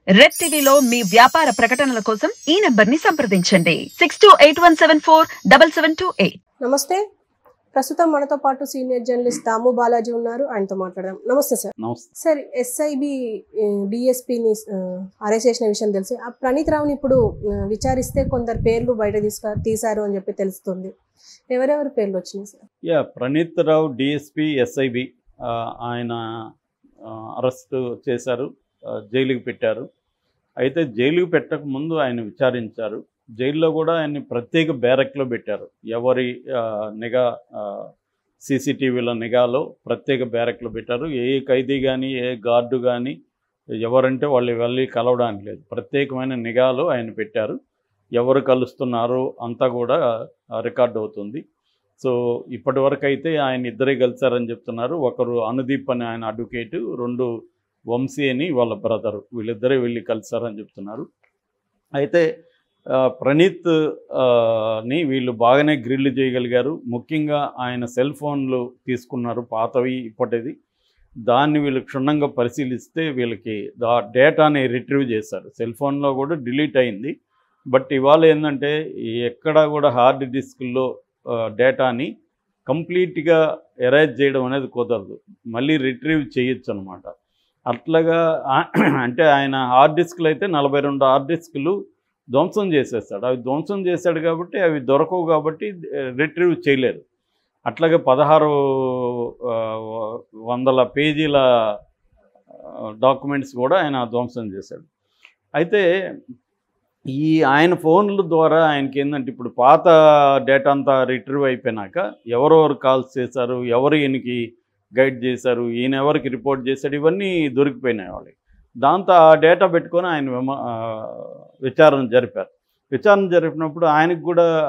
Red టీవీలో మీ వ్యాపార ప్రకటనల కోసం ఈ నంబర్ని సంప్రదించండి 6281747728. నమస్తే. ప్రస్తుతం మనతో పాటు సీనియర్ జర్నలిస్ట్ దాము బాలాజీ ఉన్నారు. ఆయనతో మాట్లాడదాం. నమస్తే సార్. నమస్తే సార్, ఎస్ఐబి డిఎస్పీని అరెస్ట్ చేసిన విషయం తెలిసి ఆ ప్రణీత్ రావుని ఇప్పుడు విచారిస్తే కొందరు పేర్లు బయట తీశారు అని చెప్పి తెలుస్తుంది. ఎవరెవరి పేర్లు వచ్చినాయి సార్? ప్రణీత్ రావు డిఎస్పీ ఎస్ఐబి ఆయన అరెస్ట్ చేశారు, జైలుకి పెట్టారు. అయితే జైలుకి పెట్టక ముందు ఆయన విచారించారు. జైల్లో కూడా ఆయన్ని ప్రత్యేక బ్యారక్లో పెట్టారు. ఎవరి నిఘా సీసీటీవీల నిఘాలో ప్రత్యేక బ్యారక్లో పెట్టారు. ఏ ఖైదీ కానీ ఏ గార్డు కానీ ఎవరంటే వాళ్ళు వెళ్ళి కలవడానికి లేదు. ప్రత్యేకమైన నిఘాలో ఆయన పెట్టారు. ఎవరు కలుస్తున్నారో అంతా కూడా రికార్డ్ అవుతుంది. సో ఇప్పటి వరకు అయితే ఆయన ఇద్దరే కలిశారని చెప్తున్నారు. ఒకరు అనుదీప్ అని ఆయన అడ్వకేటు, రెండు వంశీ అని వాళ్ళ బ్రదరు, వీళ్ళిద్దరే వెళ్ళి కలిశారని చెప్తున్నారు. అయితే ప్రణీత్ ని వీళ్ళు బాగానే గ్రిల్ చేయగలిగారు. ముఖ్యంగా ఆయన సెల్ ఫోన్లు తీసుకున్నారు, పాతవి ఇప్పటిది. దాన్ని వీళ్ళు క్షుణ్ణంగా పరిశీలిస్తే వీళ్ళకి ఆ డేటాని రిట్రీవ్ చేశారు. సెల్ ఫోన్లో కూడా డిలీట్ అయింది. బట్ ఇవాళ ఏంటంటే ఎక్కడా కూడా హార్డ్ డిస్క్లో డేటాని కంప్లీట్గా ఎరేజ్ చేయడం అనేది కుదరదు, మళ్ళీ రిట్రీవ్ చేయొచ్చు అనమాట. అట్లాగా అంటే ఆయన హార్డ్ డిస్క్లు అయితే 42 హార్డ్ డిస్క్లు ధ్వంసం చేసేస్తాడు. అవి ధ్వంసం చేశాడు కాబట్టి అవి దొరకవు, కాబట్టి రిట్రీవ్ చేయలేరు. అట్లాగే 1600 పేజీల డాక్యుమెంట్స్ కూడా ఆయన ధ్వంసం చేశాడు. అయితే ఈ ఆయన ఫోన్ల ద్వారా ఆయనకి ఏంటంటే ఇప్పుడు పాత డేటా అంతా రిట్రీవ్ అయిపోయినాక ఎవరెవరు కాల్స్ చేశారు, ఎవరు ఈయనకి గైడ్ చేశారు, ఈయన ఎవరికి రిపోర్ట్ చేశాడు, ఇవన్నీ దొరికిపోయినాయి వాళ్ళకి. దాంతో ఆ డేటా పెట్టుకొని ఆయన విచారణ జరిపారు. విచారణ జరిపినప్పుడు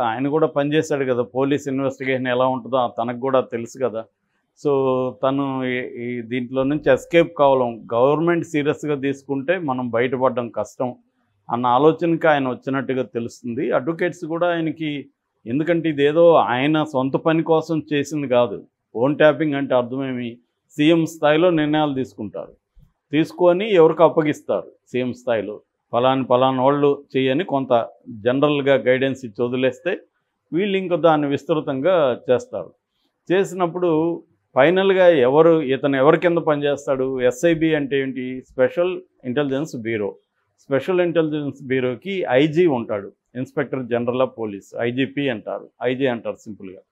ఆయన కూడా పనిచేశాడు కదా, పోలీస్ ఇన్వెస్టిగేషన్ ఎలా ఉంటుందో తనకు కూడా తెలుసు కదా. సో తను ఈ దీంట్లో నుంచి ఎస్కేప్ కావడం, గవర్నమెంట్ సీరియస్గా తీసుకుంటే మనం బయటపడడం కష్టం అన్న ఆలోచనకి ఆయన వచ్చినట్టుగా తెలుస్తుంది. అడ్వకేట్స్ కూడా ఆయనకి, ఎందుకంటే ఇదేదో ఆయన సొంత పని కోసం చేసింది కాదు. ఫోన్ ట్యాపింగ్ అంటే అర్థమేమి, సీఎం స్థాయిలో నిర్ణయాలు తీసుకొని ఎవరికి అప్పగిస్తారు. సీఎం స్థాయిలో పలానా వాళ్ళు చేయని కొంత జనరల్గా గైడెన్స్ ఇచ్చి వదిలేస్తే వీళ్ళు ఇంకా దాన్ని విస్తృతంగా చేస్తారు. చేసినప్పుడు ఫైనల్గా ఇతను ఎవరి కింద పనిచేస్తాడు? ఎస్ఐబి అంటే ఏంటి? Special intelligence bureau. Special intelligence బ్యూరోకి ఐజీ ఉంటాడు, inspector general of police, IGP అంటారు, ఐజీ అంటారు సింపుల్గా.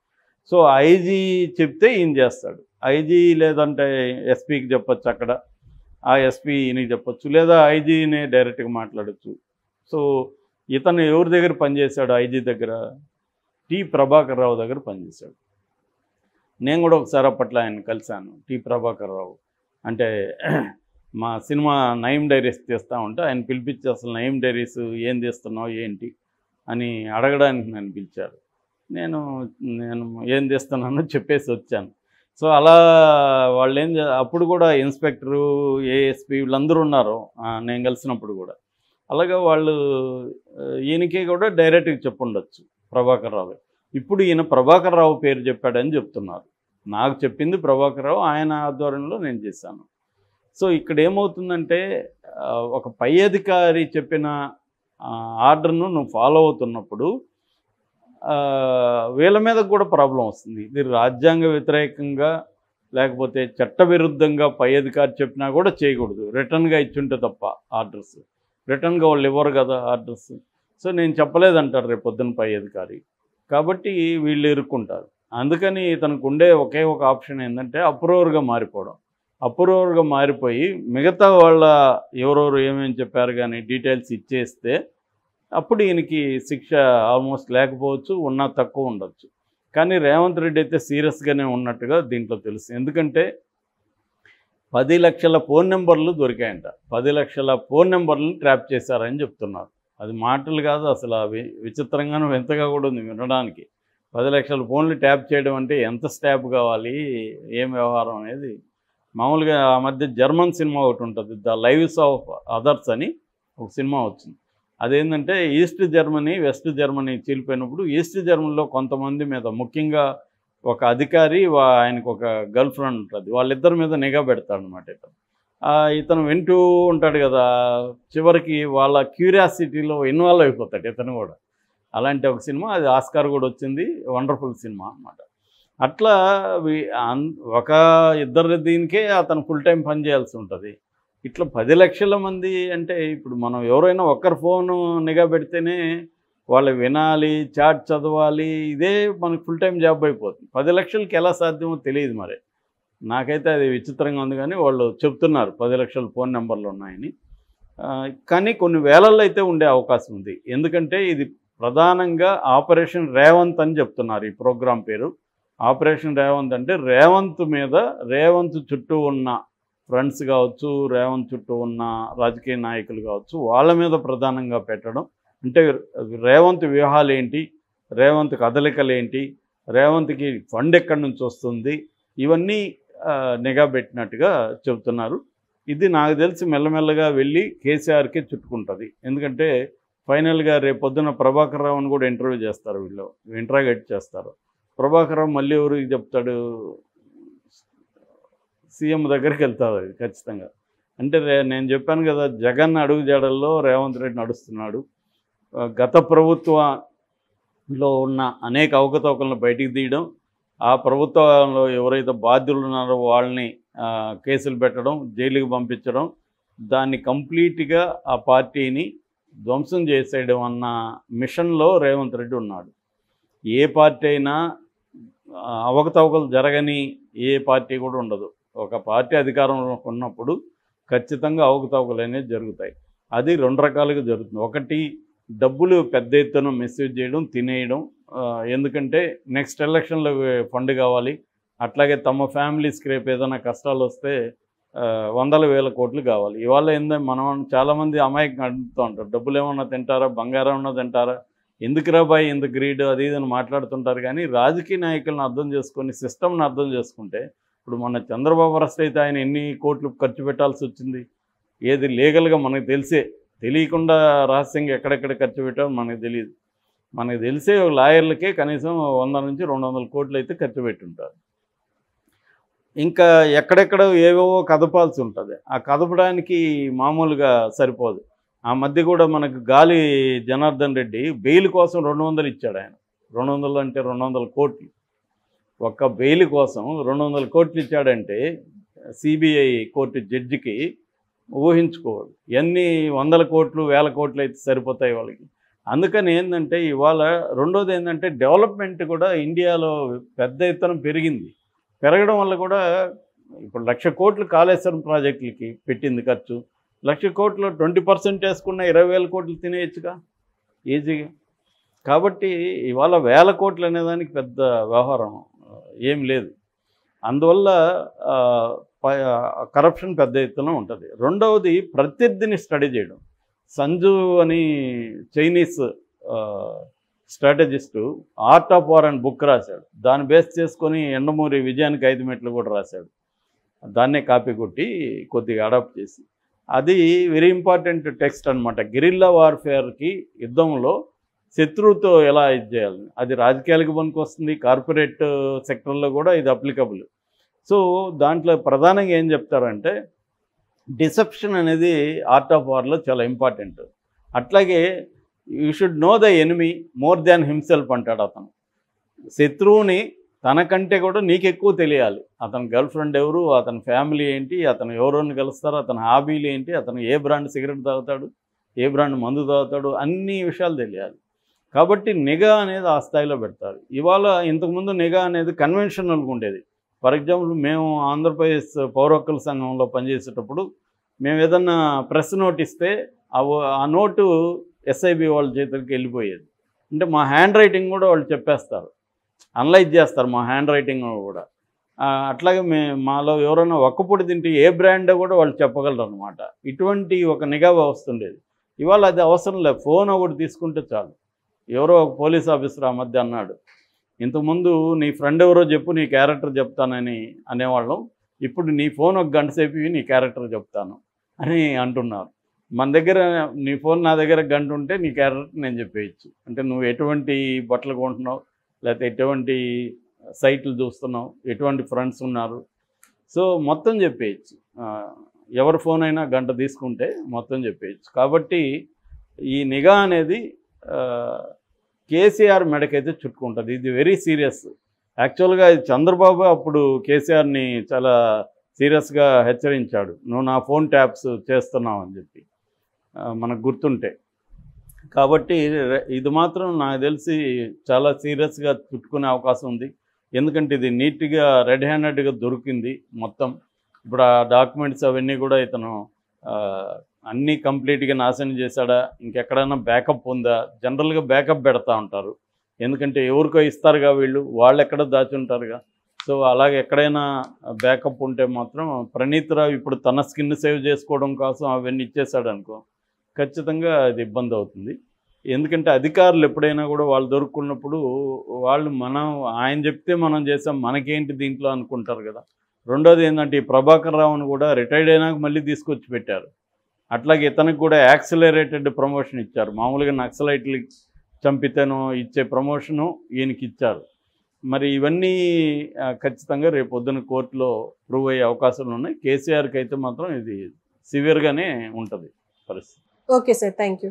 సో ఐజీ చెప్తే ఈయన చేస్తాడు. ఐజీ లేదంటే ఎస్పీకి చెప్పచ్చు, అక్కడ ఆ ఎస్పీ ఈయనకి చెప్పచ్చు, లేదా ఐజీనే డైరెక్ట్గా మాట్లాడచ్చు. సో ఇతను ఎవరి దగ్గర పనిచేశాడు? ఐజీ దగ్గర టి ప్రభాకర్ రావు దగ్గర పనిచేశాడు. నేను కూడా ఒకసారి అప్పట్లో ఆయన కలిశాను. టి ప్రభాకర్ రావు అంటే మా సినిమా నయం డైరీస్ తీస్తూ ఉంటే ఆయన పిలిపించి అసలు నయం డైరీస్ ఏం తీస్తున్నావు ఏంటి అని అడగడానికి నన్ను పిలిచారు. నేను ఏం తీస్తున్నానో చెప్పేసి వచ్చాను. సో అలా వాళ్ళు అప్పుడు కూడా ఇన్స్పెక్టరు, ఏఎస్పీ వీళ్ళందరూ ఉన్నారు నేను కలిసినప్పుడు కూడా. అలాగా వాళ్ళు ఈయనకే కూడా డైరెక్ట్గా చెప్పుండొచ్చు ప్రభాకర్ రావు. ఇప్పుడు ఈయన ప్రభాకర్ రావు పేరు చెప్పాడని చెప్తున్నారు. నాకు చెప్పింది ప్రభాకర్ రావు, ఆయన ఆధ్వర్యంలో నేను చేశాను. సో ఇక్కడ ఏమవుతుందంటే ఒక పై అధికారి చెప్పిన ఆర్డర్ను నువ్వు ఫాలో అవుతున్నప్పుడు వీళ్ళ మీద కూడా ప్రాబ్లం వస్తుంది. ఇది రాజ్యాంగ వ్యతిరేకంగా లేకపోతే చట్టవిరుద్ధంగా పై అధికారి చెప్పినా కూడా చేయకూడదు. రిటర్న్గా ఇచ్చుంటే తప్ప ఆర్డర్స్, రిటర్న్గా వాళ్ళు ఇవ్వరు కదా ఆర్డర్స్. సో నేను చెప్పలేదంటారు రేపు పొద్దున్న పై అధికారి, కాబట్టి వీళ్ళు ఇరుక్కుంటారు. అందుకని ఇతనికి ఉండే ఒకే ఒక ఆప్షన్ ఏంటంటే అప్రూవర్గా మారిపోవడం. అప్రూవర్గా మారిపోయి మిగతా వాళ్ళ ఎవరెవరు ఏమేమి చెప్పారు కానీ డీటెయిల్స్ ఇచ్చేస్తే అప్పుడు ఈయనకి శిక్ష ఆల్మోస్ట్ లేకపోవచ్చు, ఉన్నా తక్కువ ఉండొచ్చు. కానీ రేవంత్ రెడ్డి అయితే సీరియస్గానే ఉన్నట్టుగా దీంట్లో తెలుసు. ఎందుకంటే 10 లక్షల ఫోన్ నెంబర్లు దొరికాయంట. 10 లక్షల ఫోన్ నెంబర్లను ట్రాప్ చేశారని చెప్తున్నారు. అది మాటలు కాదు, అసలు విచిత్రంగానూ వింతగా కూడా ఉంది వినడానికి. 10 లక్షల ఫోన్లు ట్యాప్ చేయడం అంటే ఎంత స్టాప్ కావాలి, ఏం వ్యవహారం అనేది. మామూలుగా ఆ మధ్య జర్మన్ సినిమా ఒకటి ఉంటుంది, ద లైవ్స్ ఆఫ్ అదర్స్ అని ఒక సినిమా వచ్చింది. అదేంటంటే ఈస్ట్ జర్మనీ వెస్ట్ జర్మనీ చీలిపోయినప్పుడు ఈస్ట్ జర్మనీలో కొంతమంది మీద, ముఖ్యంగా ఒక అధికారి ఆయనకు ఒక గర్ల్ ఫ్రెండ్ ఉంటుంది, వాళ్ళిద్దరి మీద నిఘా పెడతాడు అనమాట. ఇతను వింటూ ఉంటాడు కదా, చివరికి వాళ్ళ క్యూరియాసిటీలో ఇన్వాల్వ్ అయిపోతాడు ఇతను కూడా. అలాంటి ఒక సినిమా, అది ఆస్కార్ కూడా వచ్చింది, వండర్ఫుల్ సినిమా అన్నమాట. అట్లా ఒక ఇద్దరు దీనికే అతను ఫుల్ టైం పని చేయాల్సి ఉంటుంది. ఇట్లా 10 లక్షల మంది అంటే ఇప్పుడు మనం ఎవరైనా ఒక్కరి ఫోను నిఘా పెడితేనే వాళ్ళు వినాలి, చాట్ చదవాలి, ఇదే మనకు ఫుల్ టైం జాబ్ అయిపోతుంది. 10 లక్షలకి ఎలా సాధ్యమో తెలియదు మరి. నాకైతే అది విచిత్రంగా ఉంది, కానీ వాళ్ళు చెప్తున్నారు 10 లక్షల ఫోన్ నెంబర్లు ఉన్నాయని. కానీ కొన్ని వేలల్లో అయితే ఉండే అవకాశం ఉంది. ఎందుకంటే ఇది ప్రధానంగా ఆపరేషన్ రేవంత్ అని చెప్తున్నారు ఈ ప్రోగ్రాం పేరు. ఆపరేషన్ రేవంత్ అంటే రేవంత్ మీద, రేవంత్ చుట్టూ ఉన్న ఫ్రెండ్స్ కావచ్చు, రేవంత్ చుట్టూ ఉన్న రాజకీయ నాయకులు కావచ్చు, వాళ్ళ మీద ప్రధానంగా పెట్టడం. అంటే రేవంత్ వ్యూహాలు ఏంటి, రేవంత్ కదలికలు ఏంటి, రేవంత్కి ఫండ్ ఎక్కడి నుంచి వస్తుంది, ఇవన్నీ నిఘా పెట్టినట్టుగా చెబుతున్నారు. ఇది నాకు తెలిసి మెల్లమెల్లగా వెళ్ళి కేసీఆర్కే చుట్టుకుంటుంది. ఎందుకంటే ఫైనల్గా రేపొద్దున ప్రభాకర్ రావుని కూడా ఇంటర్వ్యూ చేస్తారు, వీళ్ళు ఇంట్రాగేట్ చేస్తారు. ప్రభాకర్ రావు మళ్ళీ ఎవరికి చెప్తాడు, సీఎం దగ్గరికి వెళ్తారు అది ఖచ్చితంగా. అంటే నేను చెప్పాను కదా, జగన్ అడుగుజాడల్లో రేవంత్ రెడ్డి నడుస్తున్నాడు. గత ప్రభుత్వంలో ఉన్న అనేక అవకతవకలను బయటికి తీయడం, ఆ ప్రభుత్వంలో ఎవరైతే బాధ్యులు ఉన్నారో వాళ్ళని కేసులు పెట్టడం, జైలుకి పంపించడం, దాన్ని కంప్లీట్గా ఆ పార్టీని ధ్వంసం చేసేయడం అన్న మిషన్లో రేవంత్ రెడ్డి ఉన్నాడు. ఏ పార్టీ అయినా అవకతవకలు జరగని ఏ పార్టీ కూడా ఉండదు. ఒక పార్టీ అధికారంలో ఉన్నప్పుడు ఖచ్చితంగా అవకతవకలు అనేవి జరుగుతాయి. అది 2 రకాలుగా జరుగుతుంది. ఒకటి, డబ్బులు పెద్ద ఎత్తున మిస్యూజ్ చేయడం, తినేయడం. ఎందుకంటే నెక్స్ట్ ఎలక్షన్లో ఫండ్ కావాలి. అట్లాగే తమ ఫ్యామిలీస్కి రేపు ఏదైనా కష్టాలు వస్తే వందల వేల కోట్లు కావాలి. ఇవాళ ఏంటంటే మనం చాలామంది అమాయకంగా అడుగుతూ ఉంటారు, డబ్బులు ఏమన్నా తింటారా, బంగారం ఏమన్నా తింటారా, ఎందుకు రాబాయి, ఎందుకు గ్రీడ్, అది ఇదని మాట్లాడుతుంటారు. కానీ రాజకీయ నాయకులను అర్థం చేసుకొని, సిస్టమ్ని అర్థం చేసుకుంటే, ఇప్పుడు మన చంద్రబాబు అరెస్ట్ అయితే ఆయన ఎన్ని కోట్లు ఖర్చు పెట్టాల్సి వచ్చింది, ఏది లీగల్గా మనకు తెలియకుండా రహస్యంగా ఎక్కడెక్కడ ఖర్చు పెట్టామో మనకు తెలియదు. మనకు తెలిసే లాయర్లకే కనీసం 100 నుంచి 200 కోట్లు అయితే ఖర్చు పెట్టుంటారు. ఇంకా ఎక్కడెక్కడ ఏవేవో కదపాల్సి ఉంటుంది. ఆ కదపడానికి మామూలుగా సరిపోదు. ఆ మధ్య కూడా మనకు గాలి జనార్దన్ రెడ్డి బెయిల్ కోసం 200 ఇచ్చాడు ఆయన. 200 అంటే 200 కోట్లు. ఒక్క బెయిల్ కోసం 200 కోట్లు ఇచ్చాడంటే సిబిఐ కోర్టు జడ్జికి ఊహించుకోవాలి. ఎన్ని వందల కోట్లు, వేల కోట్లు అయితే సరిపోతాయి వాళ్ళకి. అందుకని ఏంటంటే ఇవాళ రెండోది ఏంటంటే డెవలప్మెంట్ కూడా ఇండియాలో పెద్ద ఎత్తున పెరగడం వల్ల కూడా ఇప్పుడు 1,00,000 కోట్లు కాళేశ్వరం ప్రాజెక్టులకి పెట్టింది ఖర్చు. 1,00,000 కోట్లు 20% వేసుకున్న 20,000 కోట్లు తినేయచ్చుగా ఈజీగా. కాబట్టి ఇవాళ 1,000 కోట్లు అనేదానికి పెద్ద వ్యవహారం ఏం లేదు. అందువల్ల కరప్షన్ పెద్ద ఎత్తున ఉంటుంది. రెండవది ప్రత్యర్థిని స్టడీ చేయడం. సంజు అని Chinese strategist art of war అని బుక్ రాశాడు. దాన్ని బేస్ చేసుకొని ఎండమూరి విజయానికి 5 మెట్లు కూడా రాశాడు. దాన్నే కాపీ కొట్టి కొద్దిగా అడాప్ట్ చేసి, అది వెరీ ఇంపార్టెంట్ టెక్స్ట్ అనమాట. గెరిల్లా వార్ఫేర్కి యుద్ధంలో శత్రువుతో ఎలా ఇది చేయాలని, అది రాజకీయాలకు పనికొస్తుంది, కార్పొరేట్ సెక్టర్లో కూడా ఇది అప్లికబుల్. సో దాంట్లో ప్రధానంగా ఏం చెప్తారంటే డిసెప్షన్ అనేది ఆర్ట్ ఆఫ్ వార్లో చాలా ఇంపార్టెంట్. అట్లాగే you should know the enemy more than himself అంటాడు అతను. శత్రువుని తనకంటే కూడా నీకెక్కువ తెలియాలి. అతని గర్ల్ ఫ్రెండ్ ఎవరు, అతని ఫ్యామిలీ ఏంటి, అతను ఎవరోని కలుస్తారు, అతని హాబీలు ఏంటి, అతను ఏ బ్రాండ్ సిగరెట్ తాగుతాడు, ఏ బ్రాండ్ మందు తాగుతాడు, అన్ని విషయాలు తెలియాలి. కాబట్టి నిఘా అనేది ఆ స్థాయిలో పెడతారు. ఇవాళ ఇంతకుముందు నిఘా అనేది కన్వెన్షనల్గా ఉండేది. ఫర్ ఎగ్జాంపుల్ మేము ఆంధ్రప్రదేశ్ పౌర హక్కుల సంఘంలో పనిచేసేటప్పుడు మేము ఏదన్నా ప్రెస్ నోట్ ఇస్తే ఆ నోటు ఎస్ఐబి వాళ్ళ చేతులకి వెళ్ళిపోయేది. అంటే మా హ్యాండ్ రైటింగ్ కూడా వాళ్ళు చెప్పేస్తారు, అనలైజ్ చేస్తారు మా హ్యాండ్ రైటింగ్ కూడా. అట్లాగే మాలో ఎవరైనా ఒక్కపొడి తింటే ఏ బ్రాండో కూడా వాళ్ళు చెప్పగలరు అనమాట. ఇటువంటి ఒక నిఘా వ్యవస్థ ఉండేది. ఇవాళ అది అవసరం లేదు, ఫోన్ ఒకటి తీసుకుంటే చాలు. ఎవరో ఒక పోలీస్ ఆఫీసర్ ఆ మధ్య అన్నాడు, ఇంతకుముందు నీ ఫ్రెండ్ ఎవరో చెప్పు నీ క్యారెక్టర్ చెప్తానని అనేవాళ్ళం, ఇప్పుడు నీ ఫోన్ ఒక గంట సేపు నీ క్యారెక్టర్ చెప్తాను అని అంటున్నారు. మన దగ్గర నీ ఫోన్ నా దగ్గర గంట ఉంటే నీ క్యారెక్టర్ నేను చెప్పేయచ్చు. అంటే నువ్వు ఎటువంటి బట్టలు కొంటున్నావు, లేకపోతే ఎటువంటి సైట్లు చూస్తున్నావు, ఎటువంటి ఫ్రెండ్స్ ఉన్నారు, సో మొత్తం చెప్పేయచ్చు. ఎవరి ఫోన్ అయినా గంట తీసుకుంటే మొత్తం చెప్పేయచ్చు. కాబట్టి ఈ నిఘా అనేది కేసీఆర్ మెడకైతే చుట్టుకుంటుంది. ఇది వెరీ సీరియస్. యాక్చువల్గా ఇది చంద్రబాబు అప్పుడు కేసీఆర్ని చాలా సీరియస్గా హెచ్చరించాడు, నువ్వు నా ఫోన్ ట్యాప్స్ చేస్తున్నావు అని చెప్పి, మనకు గుర్తుంటే. కాబట్టి ఇది మాత్రం నాకు తెలిసి చాలా సీరియస్గా చుట్టుకునే అవకాశం ఉంది. ఎందుకంటే ఇది నీట్గా రెడ్ హ్యాండెడ్గా దొరికింది మొత్తం. ఇప్పుడు ఆ డాక్యుమెంట్స్ అవన్నీ కూడా ఇతను అన్నీ కంప్లీట్గా నాశనం చేశాడా, ఇంకెక్కడైనా బ్యాకప్ ఉందా? జనరల్గా బ్యాకప్ పెడతా ఉంటారు, ఎందుకంటే ఎవరికో ఇస్తారుగా వీళ్ళు, వాళ్ళు ఎక్కడ దాచి ఉంటారుగా. సో అలాగే ఎక్కడైనా బ్యాకప్ ఉంటే మాత్రం ప్రణీత్ రావు ఇప్పుడు తన స్కిన్ సేవ్ చేసుకోవడం కోసం అవన్నీ ఇచ్చేసాడు అనుకో, ఖచ్చితంగా అది ఇబ్బంది అవుతుంది. ఎందుకంటే అధికారులు ఎప్పుడైనా కూడా వాళ్ళు దొరుకున్నప్పుడు వాళ్ళు ఆయన చెప్తే మనం చేసాం, మనకేంటి దీంట్లో అనుకుంటారు కదా. రెండోది ఏంటంటే ఈ ప్రభాకర్ రావును కూడా రిటైర్డ్ అయినాక మళ్ళీ తీసుకొచ్చి పెట్టారు. అట్లాగే ఇతనికి కూడా యాక్సిలరేటెడ్ ప్రమోషన్ ఇచ్చారు. మామూలుగా నక్సలైట్లకి చంపితేనో ఇచ్చే ప్రమోషను ఈయనకి ఇచ్చారు. మరి ఇవన్నీ ఖచ్చితంగా రేపు పొద్దున కోర్టులో ప్రూవ్ అయ్యే అవకాశాలు ఉన్నాయి. కేసీఆర్కి అయితే మాత్రం ఇది సివియర్గానే ఉంటుంది పరిస్థితి. Okay sir, thank you.